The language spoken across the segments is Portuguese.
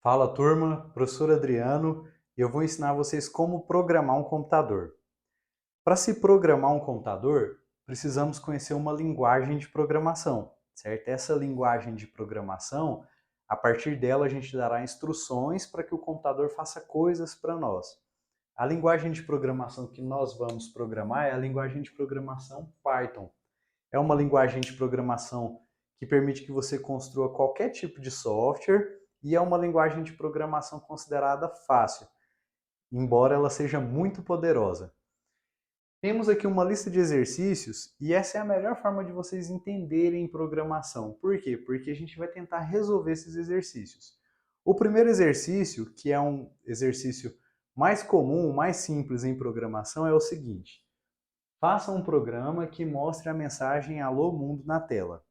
Fala turma, professor Adriano, e eu vou ensinar vocês como programar um computador. Para se programar um computador, precisamos conhecer uma linguagem de programação, certo? Essa linguagem de programação, a partir dela a gente dará instruções para que o computador faça coisas para nós. A linguagem de programação que nós vamos programar é a linguagem de programação Python. É uma linguagem de programação que permite que você construa qualquer tipo de software e é uma linguagem de programação considerada fácil, embora ela seja muito poderosa. Temos aqui uma lista de exercícios e essa é a melhor forma de vocês entenderem programação. Por quê? Porque a gente vai tentar resolver esses exercícios. O primeiro exercício, que é um exercício mais comum, mais simples em programação, é o seguinte: faça um programa que mostre a mensagem Alô Mundo na tela.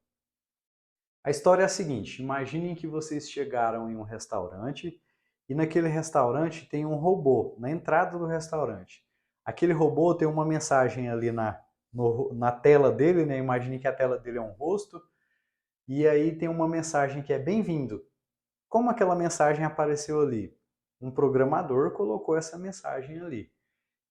A história é a seguinte: imaginem que vocês chegaram em um restaurante e naquele restaurante tem um robô na entrada do restaurante. Aquele robô tem uma mensagem ali na tela dele, né? Imagine que a tela dele é um rosto e aí tem uma mensagem que é bem-vindo. Como aquela mensagem apareceu ali? Um programador colocou essa mensagem ali.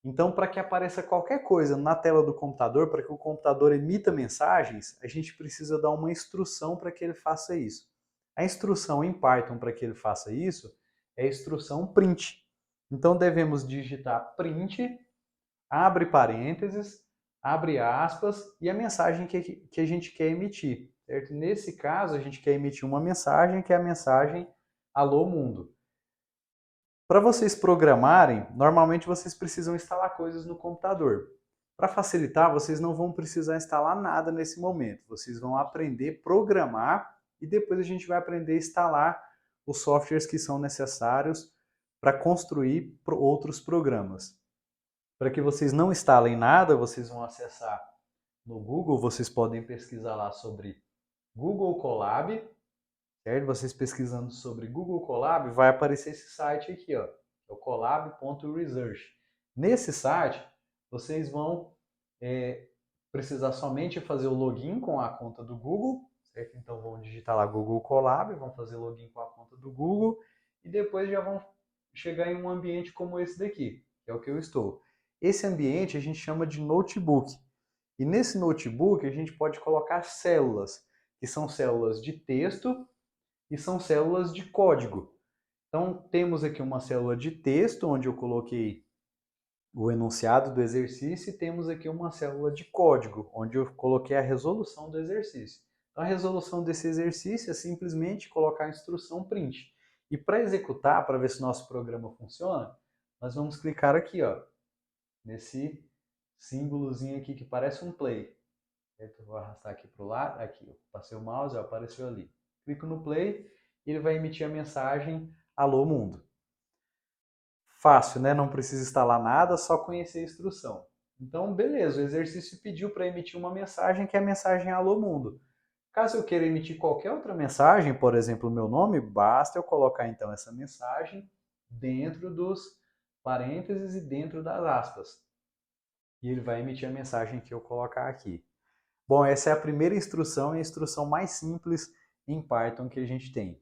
Então, para que apareça qualquer coisa na tela do computador, para que o computador emita mensagens, a gente precisa dar uma instrução para que ele faça isso. A instrução em Python para que ele faça isso é a instrução print. Então, devemos digitar print, abre parênteses, abre aspas e a mensagem que a gente quer emitir. Certo? Nesse caso, a gente quer emitir uma mensagem que é a mensagem Alô Mundo. Para vocês programarem, normalmente vocês precisam instalar coisas no computador. Para facilitar, vocês não vão precisar instalar nada nesse momento. Vocês vão aprender a programar e depois a gente vai aprender a instalar os softwares que são necessários para construir outros programas. Para que vocês não instalem nada, vocês vão acessar no Google, vocês podem pesquisar lá sobre Google Colab, certo? Vocês pesquisando sobre Google Colab, vai aparecer esse site aqui, ó, é o colab.research. Nesse site, vocês vão precisar somente fazer o login com a conta do Google, certo? Então vão digitar lá Google Colab, vão fazer login com a conta do Google e depois já vão chegar em um ambiente como esse daqui, que é o que eu estou. Esse ambiente a gente chama de notebook. E nesse notebook a gente pode colocar células, que são células de texto e são células de código. Então, temos aqui uma célula de texto, onde eu coloquei o enunciado do exercício, e temos aqui uma célula de código, onde eu coloquei a resolução do exercício. Então, a resolução desse exercício é simplesmente colocar a instrução print. E para executar, para ver se o nosso programa funciona, nós vamos clicar aqui, ó, nesse símbolozinho aqui que parece um play. Eu vou arrastar aqui para o lado, aqui, passei o mouse, ó, apareceu ali. Clico no play e ele vai emitir a mensagem Alô Mundo. Fácil, né? Não precisa instalar nada, só conhecer a instrução. Então, beleza, o exercício pediu para emitir uma mensagem que é a mensagem Alô Mundo. Caso eu queira emitir qualquer outra mensagem, por exemplo, o meu nome, basta eu colocar então essa mensagem dentro dos parênteses e dentro das aspas. E ele vai emitir a mensagem que eu colocar aqui. Bom, essa é a primeira instrução e a instrução mais simples em Python que a gente tem.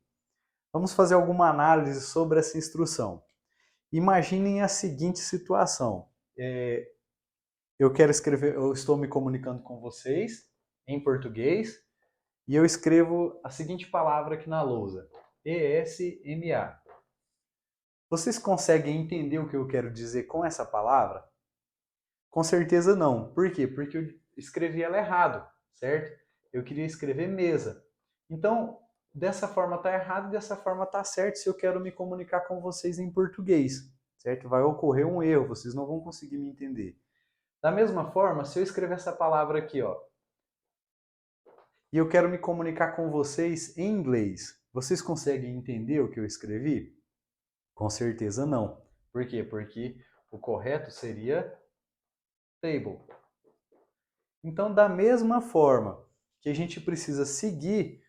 Vamos fazer alguma análise sobre essa instrução. Imaginem a seguinte situação. Eu quero escrever, eu estou me comunicando com vocês em português e eu escrevo a seguinte palavra aqui na lousa: ESMA. Vocês conseguem entender o que eu quero dizer com essa palavra? Com certeza não. Por quê? Porque eu escrevi ela errado, certo? Eu queria escrever mesa. Então, dessa forma está errado e dessa forma está certo se eu quero me comunicar com vocês em português, certo? Vai ocorrer um erro, vocês não vão conseguir me entender. Da mesma forma, se eu escrever essa palavra aqui, ó, e eu quero me comunicar com vocês em inglês, vocês conseguem entender o que eu escrevi? Com certeza não. Por quê? Porque o correto seria table. Então, da mesma forma que a gente precisa seguir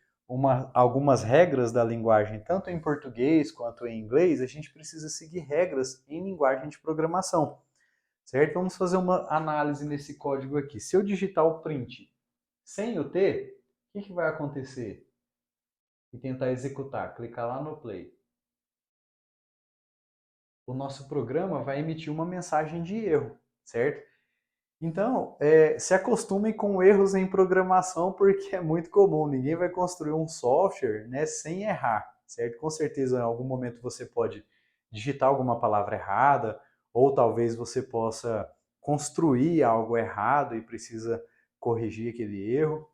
algumas regras da linguagem, tanto em português quanto em inglês, a gente precisa seguir regras em linguagem de programação, certo? Vamos fazer uma análise nesse código aqui. Se eu digitar o print sem o T, o que vai acontecer? E tentar executar, clicar lá no play. o nosso programa vai emitir uma mensagem de erro, certo? Então, se acostumem com erros em programação, porque é muito comum. Ninguém vai construir um software, né, sem errar, certo? Com certeza, em algum momento você pode digitar alguma palavra errada, ou talvez você possa construir algo errado e precisa corrigir aquele erro.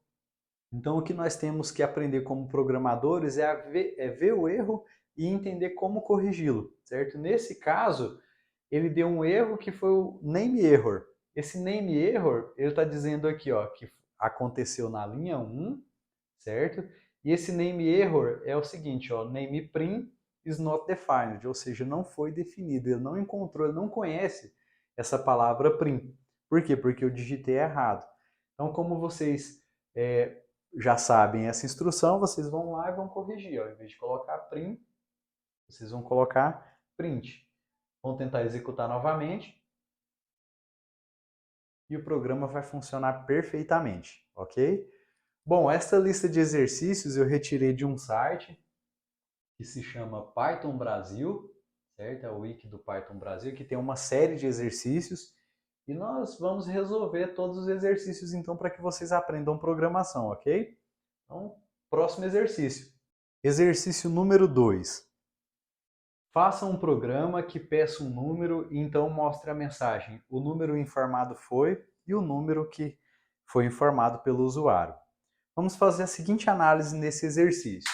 Então, o que nós temos que aprender como programadores é ver o erro e entender como corrigi-lo, certo? Nesse caso, ele deu um erro que foi o name error. Esse name error, ele está dizendo aqui, ó, que aconteceu na linha 1, certo? E esse name error é o seguinte, ó, name prim is not defined, ou seja, não foi definido, ele não encontrou, ele não conhece essa palavra prim. Por quê? Porque eu digitei errado. Então, como vocês já sabem essa instrução, vocês vão lá e vão corrigir, ó, em vez de colocar prim, vocês vão colocar print. Vão tentar executar novamente e o programa vai funcionar perfeitamente, ok? Bom, esta lista de exercícios eu retirei de um site que se chama Python Brasil, certo? É o wiki do Python Brasil, que tem uma série de exercícios e nós vamos resolver todos os exercícios então para que vocês aprendam programação, ok? Então, próximo exercício. Exercício número 2. Faça um programa que peça um número e então mostre a mensagem. O número informado foi e o número que foi informado pelo usuário. Vamos fazer a seguinte análise nesse exercício.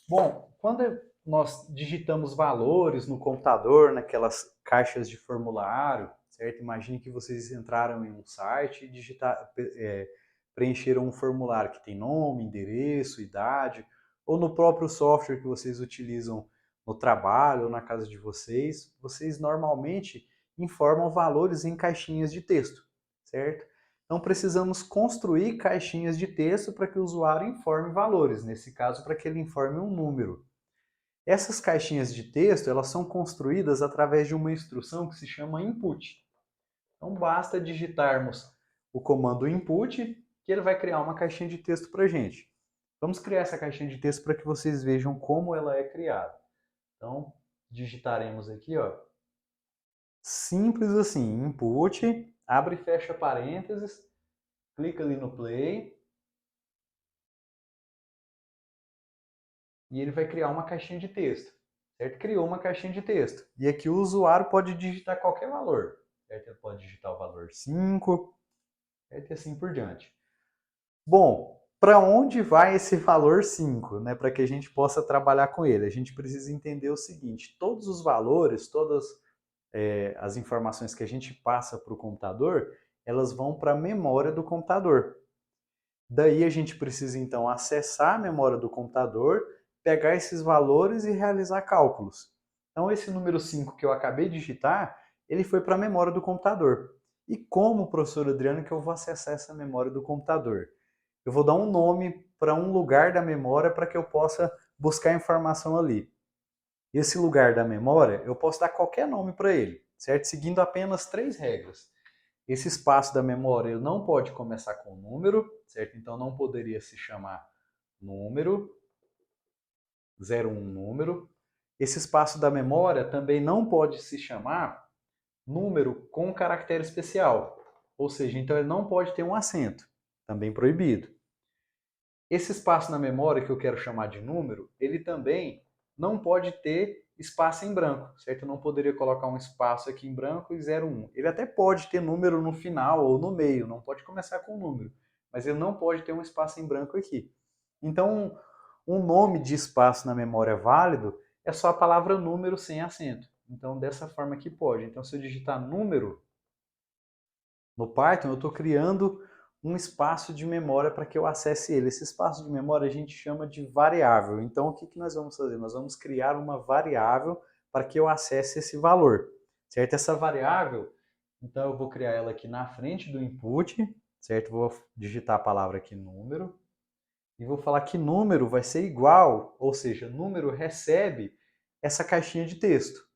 Bom, quando nós digitamos valores no computador, naquelas caixas de formulário, certo? Imagine que vocês entraram em um site e preencheram um formulário que tem nome, endereço, idade, ou no próprio software que vocês utilizam no trabalho ou na casa de vocês, vocês normalmente informam valores em caixinhas de texto, certo? Então precisamos construir caixinhas de texto para que o usuário informe valores, nesse caso para que ele informe um número. Essas caixinhas de texto, elas são construídas através de uma instrução que se chama input. Então basta digitarmos o comando input que ele vai criar uma caixinha de texto para a gente. Vamos criar essa caixinha de texto para que vocês vejam como ela é criada. Então digitaremos aqui, ó, simples assim, input, abre e fecha parênteses, clica ali no play e ele vai criar uma caixinha de texto, certo? Criou uma caixinha de texto. E aqui o usuário pode digitar qualquer valor, certo? Ele pode digitar o valor 5, certo? E assim por diante. Bom, para onde vai esse valor 5, né? Para que a gente possa trabalhar com ele? A gente precisa entender o seguinte, todos os valores, todas as informações que a gente passa para o computador, elas vão para a memória do computador. Daí a gente precisa então acessar a memória do computador, pegar esses valores e realizar cálculos. Então esse número 5 que eu acabei de digitar, ele foi para a memória do computador. E como, professor Adriano, que eu vou acessar essa memória do computador? Eu vou dar um nome para um lugar da memória para que eu possa buscar informação ali. Esse lugar da memória, eu posso dar qualquer nome para ele, certo? Seguindo apenas 3 regras. Esse espaço da memória ele não pode começar com número, certo? Então não poderia se chamar número, 01 número. Esse espaço da memória também não pode se chamar número com caractere especial, ou seja, então ele não pode ter um acento, também proibido. Esse espaço na memória que eu quero chamar de número, ele também não pode ter espaço em branco, certo? Eu não poderia colocar um espaço aqui em branco e 01. Ele até pode ter número no final ou no meio, não pode começar com número, mas ele não pode ter um espaço em branco aqui. Então, um nome de espaço na memória válido é só a palavra número sem acento. Então, dessa forma aqui pode. Então, se eu digitar número no Python, eu estou criando um espaço de memória para que eu acesse ele. Esse espaço de memória a gente chama de variável. Então, o que nós vamos fazer? Nós vamos criar uma variável para que eu acesse esse valor, certo? Essa variável, então eu vou criar ela aqui na frente do input, certo? Vou digitar a palavra aqui número e vou falar que número vai ser igual, ou seja, número recebe essa caixinha de texto.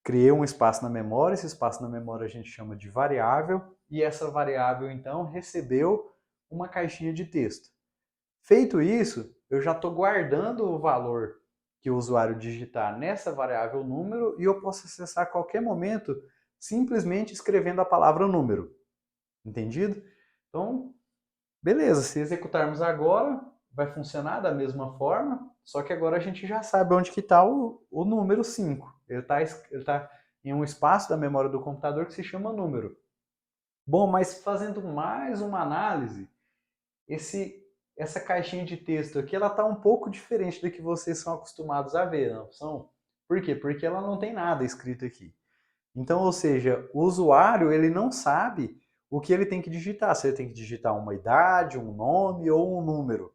Criei um espaço na memória, esse espaço na memória a gente chama de variável, e essa variável, então, recebeu uma caixinha de texto. Feito isso, eu já estou guardando o valor que o usuário digitar nessa variável número e eu posso acessar a qualquer momento simplesmente escrevendo a palavra número. Entendido? Então, beleza, se executarmos agora, vai funcionar da mesma forma, só que agora a gente já sabe onde que está o número 5. Ele tá em um espaço da memória do computador que se chama número. Bom, mas fazendo mais uma análise, essa caixinha de texto aqui, ela está um pouco diferente do que vocês são acostumados a ver, não são? Por quê? Porque ela não tem nada escrito aqui. Então, ou seja, o usuário, ele não sabe o que ele tem que digitar. Se ele tem que digitar uma idade, um nome ou um número.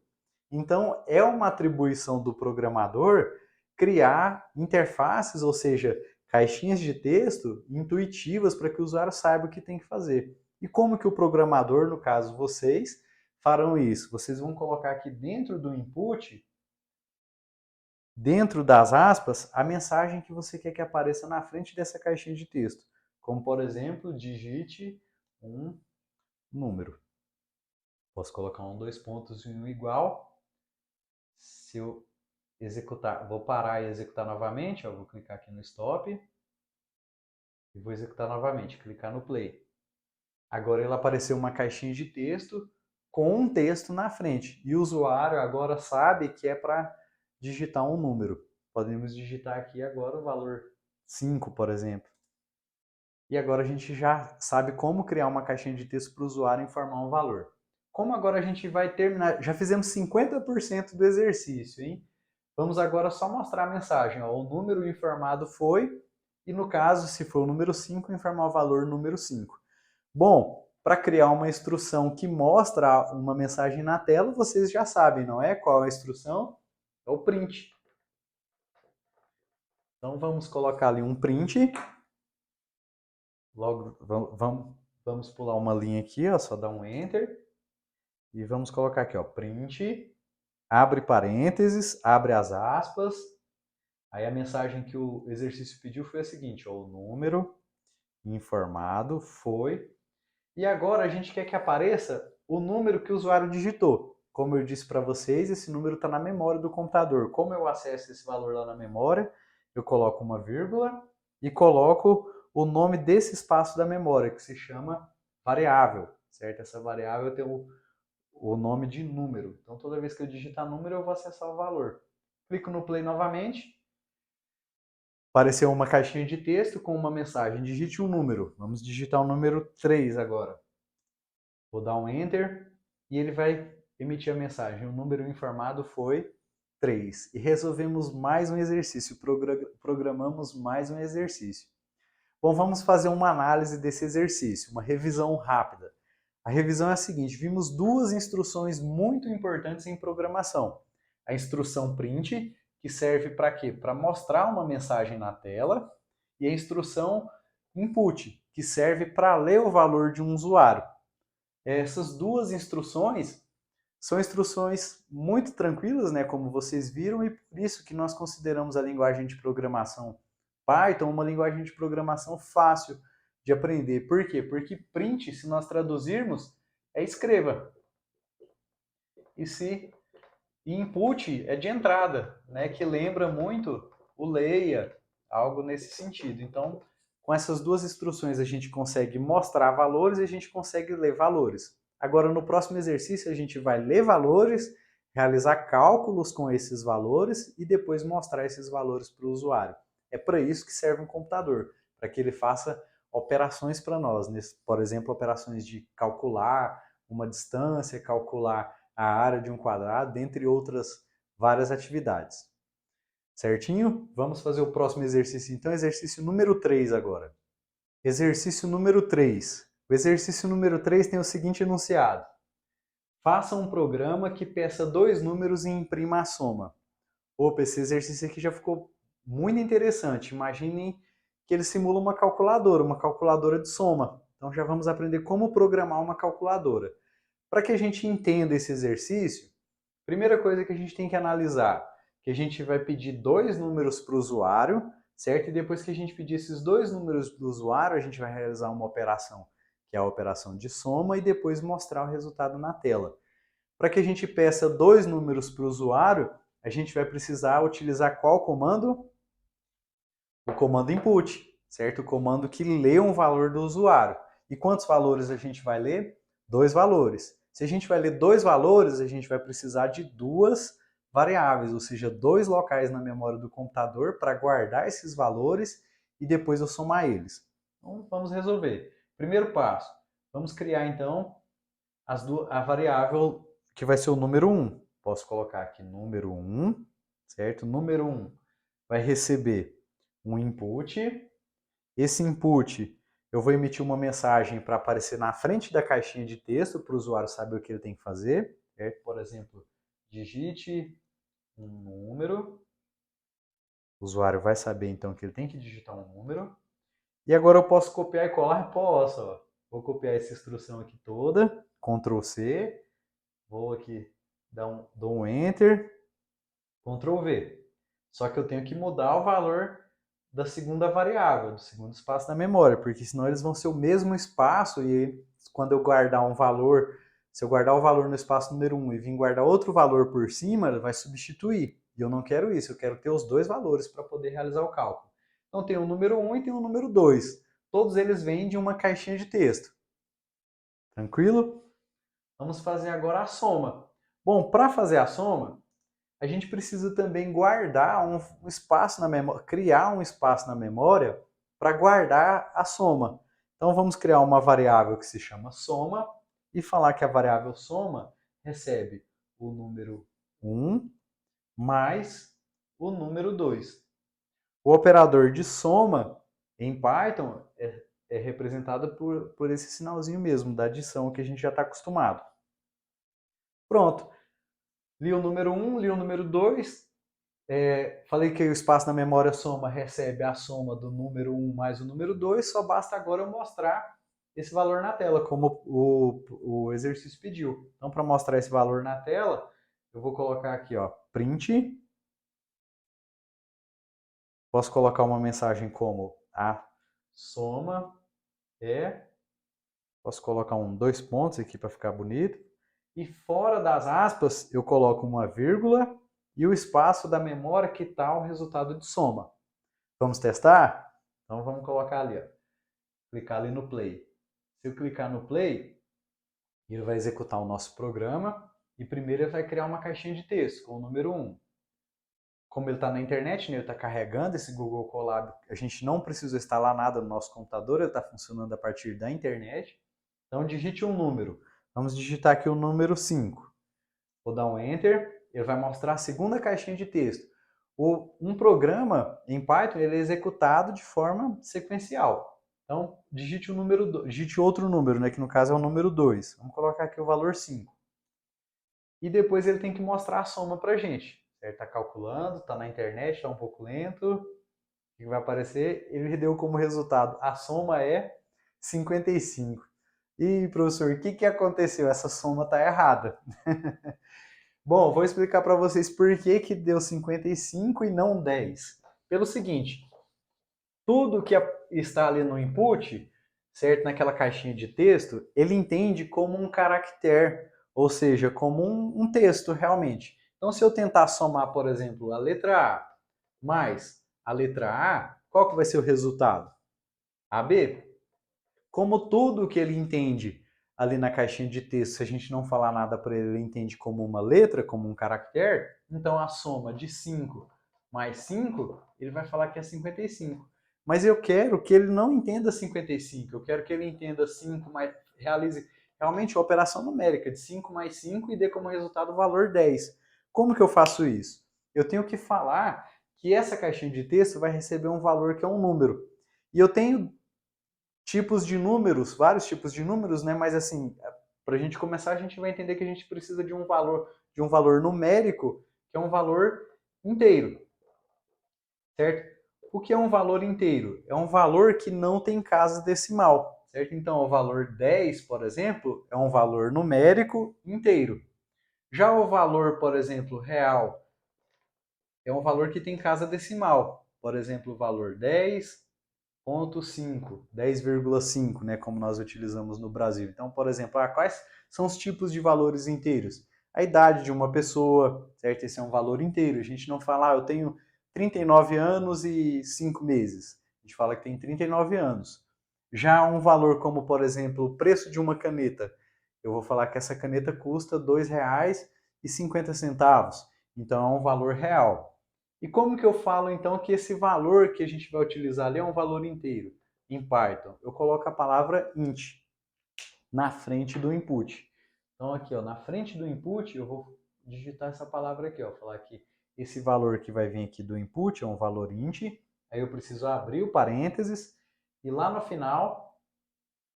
Então, é uma atribuição do programador criar interfaces, ou seja, caixinhas de texto intuitivas para que o usuário saiba o que tem que fazer. E como que o programador, no caso vocês, farão isso? Vocês vão colocar aqui dentro do input, dentro das aspas, a mensagem que você quer que apareça na frente dessa caixinha de texto. Como, por exemplo, digite um número. Posso colocar um, dois pontos e um igual. Se eu executar, vou parar e executar novamente, ó, vou clicar aqui no stop e vou executar novamente, clicar no play. Agora ele apareceu uma caixinha de texto com um texto na frente e o usuário agora sabe que é para digitar um número. Podemos digitar aqui agora o valor 5, por exemplo. E agora a gente já sabe como criar uma caixinha de texto para o usuário informar um valor. Como agora a gente vai terminar, já fizemos 50% do exercício, hein? Vamos agora só mostrar a mensagem. Ó, o número informado foi, e no caso, se for o número 5, informar o valor número 5. Bom, para criar uma instrução que mostra uma mensagem na tela, vocês já sabem, não é? Qual é a instrução? É o print. Então vamos colocar ali um print. Logo, vamos pular uma linha aqui, ó, só dar um enter. E vamos colocar aqui, ó, print, abre parênteses, abre as aspas. Aí a mensagem que o exercício pediu foi a seguinte, ó, o número informado foi. E agora a gente quer que apareça o número que o usuário digitou. Como eu disse para vocês, esse número está na memória do computador. Como eu acesso esse valor lá na memória? Eu coloco uma vírgula e coloco o nome desse espaço da memória, que se chama variável, certo? Essa variável tem o nome de número. Então, toda vez que eu digitar número, eu vou acessar o valor. Clico no play novamente. Apareceu uma caixinha de texto com uma mensagem. Digite um número. Vamos digitar o número 3 agora. Vou dar um enter e ele vai emitir a mensagem. O número informado foi 3. E resolvemos mais um exercício. Programamos mais um exercício. Bom, vamos fazer uma análise desse exercício, uma revisão rápida. A revisão é a seguinte, vimos duas instruções muito importantes em programação. A instrução print, que serve para quê? Para mostrar uma mensagem na tela, e a instrução input, que serve para ler o valor de um usuário. Essas duas instruções são instruções muito tranquilas, né, como vocês viram, e por isso que nós consideramos a linguagem de programação Python uma linguagem de programação fácil de aprender. Por quê? Porque print, se nós traduzirmos, é escreva. E input é de entrada, né, que lembra muito o leia, algo nesse sentido. Então, com essas duas instruções a gente consegue mostrar valores e a gente consegue ler valores. Agora, no próximo exercício, a gente vai ler valores, realizar cálculos com esses valores e depois mostrar esses valores para o usuário. É para isso que serve um computador, para que ele faça operações para nós. Por exemplo, operações de calcular uma distância, calcular a área de um quadrado, dentre outras várias atividades. Certinho? Vamos fazer o próximo exercício, então, exercício número 3 agora. Exercício número 3. O exercício número 3 tem o seguinte enunciado. Faça um programa que peça dois números e imprima a soma. Opa, esse exercício aqui já ficou muito interessante. Imaginem que ele simula uma calculadora de soma. Então já vamos aprender como programar uma calculadora. Para que a gente entenda esse exercício, primeira coisa que a gente tem que analisar, que a gente vai pedir dois números para o usuário, certo? E depois que a gente pedir esses dois números do usuário, a gente vai realizar uma operação, que é a operação de soma, e depois mostrar o resultado na tela. Para que a gente peça dois números para o usuário, a gente vai precisar utilizar qual comando? O comando input, certo? O comando que lê um valor do usuário. E quantos valores a gente vai ler? 2 valores. Se a gente vai ler 2 valores, a gente vai precisar de 2 variáveis, ou seja, 2 locais na memória do computador para guardar esses valores e depois eu somar eles. Então, vamos resolver. Primeiro passo, vamos criar então a variável que vai ser o número 1. Posso colocar aqui número 1, certo? Número 1 vai receber um input. Esse input eu vou emitir uma mensagem para aparecer na frente da caixinha de texto para o usuário saber o que ele tem que fazer. Certo? Por exemplo, digite um número. O usuário vai saber então que ele tem que digitar um número. E agora eu posso copiar e colar? Posso. Ó. Vou copiar essa instrução aqui toda. Ctrl C. Vou aqui dou um Enter. Ctrl V. Só que eu tenho que mudar o valor da segunda variável, do segundo espaço da memória, porque senão eles vão ser o mesmo espaço e quando eu guardar um valor, se eu guardar o valor no espaço número 1 e vir guardar outro valor por cima, ele vai substituir. E eu não quero isso, eu quero ter os dois valores para poder realizar o cálculo. Então tem o número 1 e tem o número 2. Todos eles vêm de uma caixinha de texto. Tranquilo? Vamos fazer agora a soma. Bom, para fazer a soma, a gente precisa também guardar um espaço na memória, criar um espaço na memória para guardar a soma. Então vamos criar uma variável que se chama soma e falar que a variável soma recebe o número 1 mais o número 2. O operador de soma em Python é representado por esse sinalzinho mesmo, da adição que a gente já está acostumado. Pronto. Li o número 1, li o número 2. Falei que o espaço na memória soma recebe a soma do número 1 mais o número 2, só basta agora eu mostrar esse valor na tela, como o exercício pediu. Então, para mostrar esse valor na tela, eu vou colocar aqui, ó, print. Posso colocar uma mensagem como a soma é. Posso colocar dois pontos aqui para ficar bonito. E fora das aspas, eu coloco uma vírgula e o espaço da memória que está o resultado de soma. Vamos testar? Então vamos colocar ali, ó. Clicar ali no play. Se eu clicar no play, ele vai executar o nosso programa e primeiro ele vai criar uma caixinha de texto com o número 1. Como ele está na internet, né, ele está carregando esse Google Colab, a gente não precisa instalar nada no nosso computador, ele está funcionando a partir da internet. Então digite um número. Vamos digitar aqui o número 5. Vou dar um Enter, ele vai mostrar a segunda caixinha de texto. Um programa em Python ele é executado de forma sequencial. Então, digite outro número, né, que no caso é o número 2. Vamos colocar aqui o valor 5. E depois ele tem que mostrar a soma para a gente. Ele está calculando, está na internet, está um pouco lento. O que vai aparecer? Ele deu como resultado, a soma é 55. E, professor, o que aconteceu? Essa soma está errada. Bom, vou explicar para vocês por que deu 55 e não 10. Pelo seguinte, tudo que está ali no input, certo, naquela caixinha de texto, ele entende como um caractere, ou seja, como um texto realmente. Então, se eu tentar somar, por exemplo, a letra A mais a letra A, qual que vai ser o resultado? AB. Como tudo que ele entende ali na caixinha de texto, se a gente não falar nada para ele, ele entende como uma letra, como um caractere, então a soma de 5 mais 5, ele vai falar que é 55. Mas eu quero que ele não entenda 55, eu quero que ele entenda 5 mais, realize realmente a operação numérica de 5 mais 5 e dê como resultado o valor 10. Como que eu faço isso? Eu tenho que falar que essa caixinha de texto vai receber um valor que é um número. E eu tenho tipos de números, vários tipos de números, né? Mas assim, para a gente começar, a gente vai entender que a gente precisa de um valor numérico, que é um valor inteiro, certo? O que é um valor inteiro? É um valor que não tem casa decimal, certo? Então, o valor 10, por exemplo, é um valor numérico inteiro. Já o valor, por exemplo, real, é um valor que tem casa decimal. Por exemplo, o valor 10,5, né, como nós utilizamos no Brasil. Então, por exemplo, quais são os tipos de valores inteiros? a idade de uma pessoa, certo? Esse é um valor inteiro. A gente não fala, eu tenho 39 anos e 5 meses. A gente fala que tem 39 anos. Já um valor como, por exemplo, o preço de uma caneta. Eu vou falar que essa caneta custa R$ 2,50. Então é um valor real. E como que eu falo então que esse valor que a gente vai utilizar ali é um valor inteiro? Em Python, eu coloco a palavra int na frente do input. Então aqui, ó, na frente do input, eu vou digitar essa palavra aqui, ó, falar que esse valor que vai vir aqui do input é um valor int, aí eu preciso abrir o parênteses e lá no final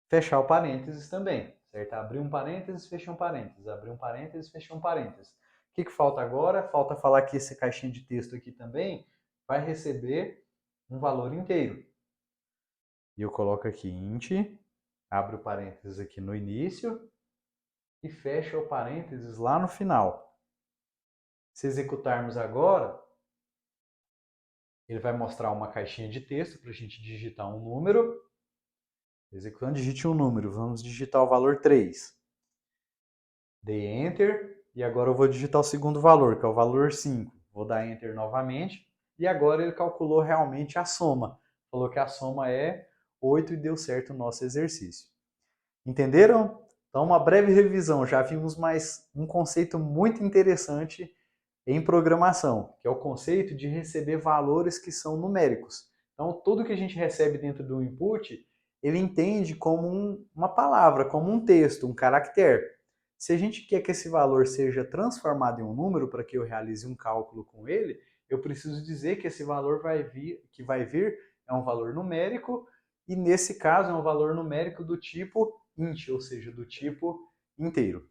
fechar o parênteses também, certo? Abrir um parênteses, fechar um parênteses, abrir um parênteses, fechar um parênteses. O que falta agora? Falta falar que essa caixinha de texto aqui também vai receber um valor inteiro. E eu coloco aqui int, abro o parênteses aqui no início e fecha o parênteses lá no final. Se executarmos agora, ele vai mostrar uma caixinha de texto para a gente digitar um número. Executando, digite um número. Vamos digitar o valor 3. Dei Enter e agora eu vou digitar o segundo valor, que é o valor 5. Vou dar Enter novamente e agora ele calculou realmente a soma. Falou que a soma é 8 e deu certo o nosso exercício. Entenderam? Então, uma breve revisão. Já vimos mais um conceito muito interessante em programação, que é o conceito de receber valores que são numéricos. Então, tudo que a gente recebe dentro do input, ele entende como uma palavra, como um texto, um caractere. Se a gente quer que esse valor seja transformado em um número para que eu realize um cálculo com ele, eu preciso dizer que esse valor que vai vir é um valor numérico e nesse caso é um valor numérico do tipo int, ou seja, do tipo inteiro.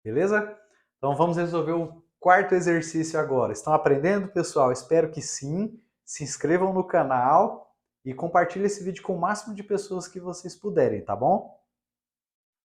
Beleza? Então vamos resolver o quarto exercício agora. Estão aprendendo, pessoal? Espero que sim. Se inscrevam no canal e compartilhem esse vídeo com o máximo de pessoas que vocês puderem, tá bom?